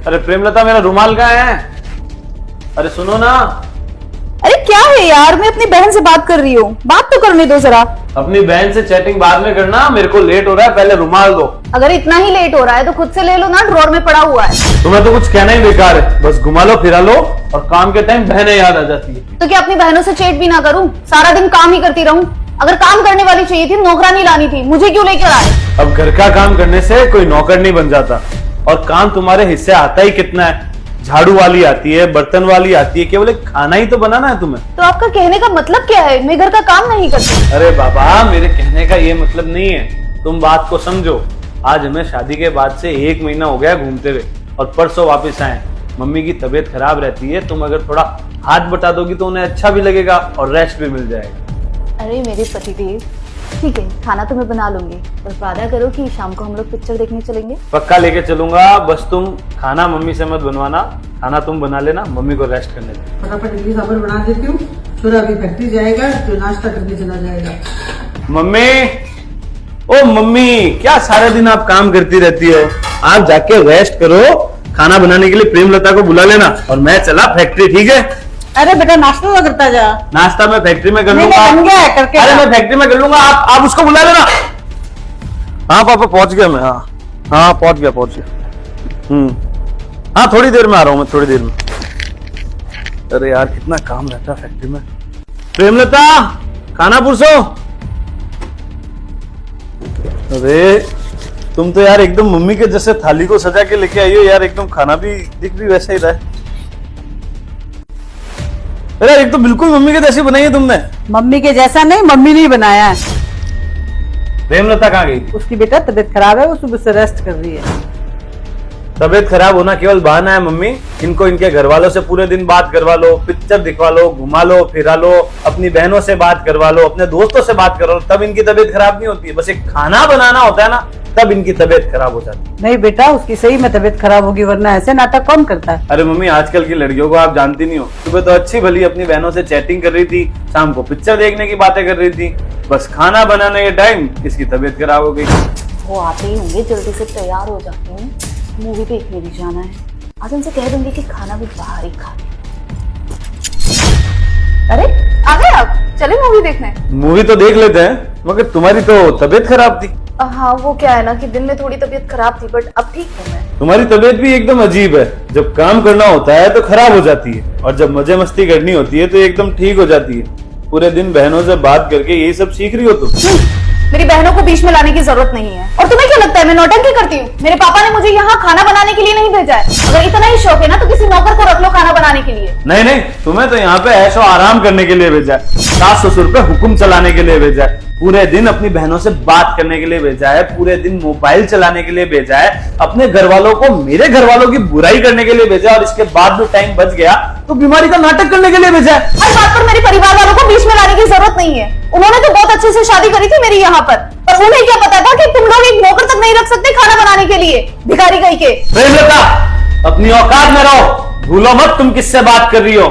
अरे प्रेमलता, मेरा रुमाल कहाँ है? अरे सुनो ना। अरे क्या है यार, मैं अपनी बहन से बात कर रही हूँ, बात तो करने दो जरा। अपनी बहन से चैटिंग बाद में करना, मेरे को लेट हो रहा है, पहले रुमाल दो। अगर इतना ही लेट हो रहा है तो खुद से ले लो ना, ड्रॉर में पड़ा हुआ है। तुम्हें तो कुछ कहना ही बेकार है, बस घुमा लो फिरा लो और काम के टाइम बहनें याद आ जाती है। तो क्या अपनी बहनों से चैट भी ना करूँ? सारा दिन काम ही करती रहूं? अगर काम करने वाली चाहिए थी, नौकरानी लानी थी, मुझे क्यों लेकर आए? अब घर का काम करने से कोई नौकर नहीं बन जाता, और काम तुम्हारे हिस्से आता ही कितना है। झाड़ू वाली आती है, बर्तन वाली आती है, केवल एक खाना ही तो बनाना है तुम्हें। तो आपका कहने का मतलब क्या है? मैं घर का काम नहीं करती। अरे बाबा, मेरे कहने का ये मतलब नहीं है, तुम बात को समझो। आज हमें शादी के बाद से 1 महीना हो गया घूमते हुए, और परसों वापस आए। मम्मी की तबीयत खराब रहती है, तुम अगर थोड़ा हाथ बटा दोगी तो उन्हें अच्छा भी लगेगा और रेस्ट भी मिल जाएगा। अरे मेरे पतिदेव, ठीक है, खाना तो मैं बना लूंगी, पर वादा करो कि शाम को हम लोग पिक्चर देखने चलेंगे। पक्का लेके चलूंगा, बस तुम खाना मम्मी से मत बनवाना, खाना तुम बना लेना, मम्मी को रेस्ट करने दे। फटाफट इडली सांभर बना देती हूँ, छोरा अभी फैक्ट्री जाएगा तो नाश्ता करके चला जाएगा। मम्मी, ओ मम्मी, क्या सारे दिन आप काम करती रहती हो? आप जाके रेस्ट करो, खाना बनाने के लिए प्रेमलता को बुला लेना, और मैं चला फैक्ट्री, ठीक है? अरे बेटा नाश्ता तो करता जा। नाश्ता मैं फैक्ट्री में कर नहीं, लूंगा। बन गया है, करके अरे जा। मैं फैक्ट्री में कर लूंगा, आप उसको बुला लेना। हाँ पापा, पहुंच गया मैं। हाँ पहुंच गया। हाँ थोड़ी देर में आ रहा हूँ मैं, थोड़ी देर में। अरे यार, कितना काम रहता है फैक्ट्री में। प्रेमलता, खाना पुरसो। अरे तुम तो यार एकदम मम्मी के जैसे थाली को सजा के लेके आई हो यार, एकदम खाना भी दिख भी वैसा ही रहा है। अरे एक तो बिल्कुल मम्मी के जैसी बनाई है तुमने। मम्मी के जैसा नहीं, मम्मी ने ही बनाया है। प्रेमलता कहाँ गई? उसकी बेटा तबीयत खराब है, वो सुबह से रेस्ट कर रही है। तबीयत खराब होना केवल बहाना है मम्मी। इनको इनके घर वालों से पूरे दिन बात करवा लो, पिक्चर दिखवा लो, घुमा लो फिरा लो, अपनी बहनों से बात करवा लो, अपने दोस्तों से बात करवा लो, तब इनकी तबीयत खराब नहीं होती है। बस एक खाना बनाना होता है ना, तब इनकी तबीयत खराब हो जाती है। नहीं बेटा, उसकी सही में तबीयत खराब होगी, वरना ऐसे नाटक कौन करता है? अरे मम्मी, आजकल की लड़कियों को आप जानती नहीं हो। सुबह तो अच्छी भली अपनी बहनों से चैटिंग कर रही थी, शाम को पिक्चर देखने की बातें कर रही थी, बस खाना बनाने के टाइम इसकी तबीयत खराब हो गई। वो आते ही होंगे, जल्दी से तैयार हो जाती हूँ, मूवी देखने भी जाना है। आज उनसे कह दूंगी कि खाना भी बाहर ही खा ले। अरे आ गए आप, चले मूवी देखने। मूवी तो देख लेते हैं, मगर तुम्हारी तो तबीयत खराब थी। हाँ वो क्या है ना कि दिन में थोड़ी तबीयत खराब थी, बट अब ठीक हूँ मैं। तुम्हारी तबीयत भी एकदम अजीब है, जब काम करना होता है तो खराब हो जाती है, और जब मजे मस्ती करनी होती है तो एकदम ठीक हो जाती है। पूरे दिन बहनों से बात करके यही सब सीख रही हो तुम। मेरी बहनों को बीच में लाने की जरूरत नहीं है। और तुम्हें क्या लगता है मैं नौटंकी करती हूँ? मेरे पापा ने मुझे यहाँ खाना बनाने के लिए नहीं भेजा है। अगर इतना ही शौक है ना तो किसी नौकर को रख लो खाना बनाने के लिए। नहीं नहीं, तुम्हें तो यहाँ पे ऐशो आराम करने के लिए भेजा है, सास ससुर पे हुक्म चलाने के लिए भेजा है, पूरे दिन अपनी बहनों से बात करने के लिए भेजा है, पूरे दिन मोबाइल चलाने के लिए भेजा है, अपने घर वालों को मेरे घर वालों की बुराई करने के लिए भेजा है, और इसके बाद जो टाइम बच गया तो बीमारी का नाटक करने के लिए भेजा है। हर बात पर मेरे परिवार वालों को बीच में लाने की जरूरत नहीं है। उन्होंने तो बहुत अच्छे से शादी करी थी मेरी यहाँ पर उन्हें क्या पता था कि तुम लोग एक नौकर तक नहीं रख सकते खाना बनाने के लिए, भिखारी कहीं के। प्रेमलता, अपनी औकात में रहो, भूलो मत तुम किससे बात कर रही हो।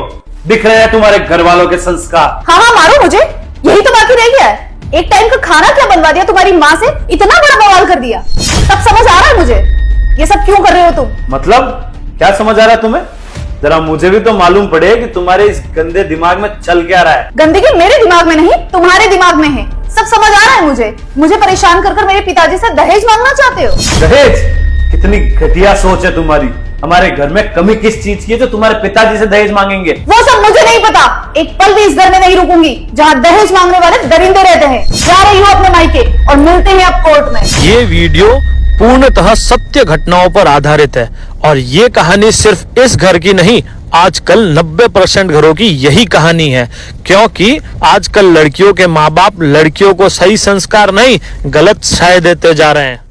दिख रहे हैं तुम्हारे घर वालों के संस्कार। हाँ मारो मुझे, यही तो बाकी रह गया है। एक टाइम का खाना क्या बनवा दिया तुम्हारी माँ से, इतना बड़ा बवाल कर दिया। सब समझ आ रहा है मुझे, ये सब क्यों कर रहे हो तुम? मतलब क्या समझ आ रहा है तुम्हें? जरा मुझे भी तो मालूम पड़े कि तुम्हारे इस गंदे दिमाग में चल क्या रहा है। गंदगी मेरे दिमाग में नहीं, तुम्हारे दिमाग में है। सब समझ आ रहा है मुझे परेशान कर मेरे पिताजी से दहेज मांगना चाहते हो। दहेज? कितनी घटिया सोच है तुम्हारी। हमारे घर में कमी किस चीज की है जो तुम्हारे पिताजी से दहेज मांगेंगे? वो सब मुझे नहीं पता। एक पल भी इस घर में नहीं रुकूंगी जहाँ दहेज मांगने वाले दरिंदे रहते हैं। जा रही हूँ अपने मायके, और मिलते हैं अब कोर्ट में। ये वीडियो पूर्णतः सत्य घटनाओं पर आधारित है, और ये कहानी सिर्फ इस घर की नहीं, आजकल 90% घरों की यही कहानी है। क्योंकि आजकल लड़कियों के माँ बाप लड़कियों को सही संस्कार नहीं, गलत साय देते जा रहे हैं।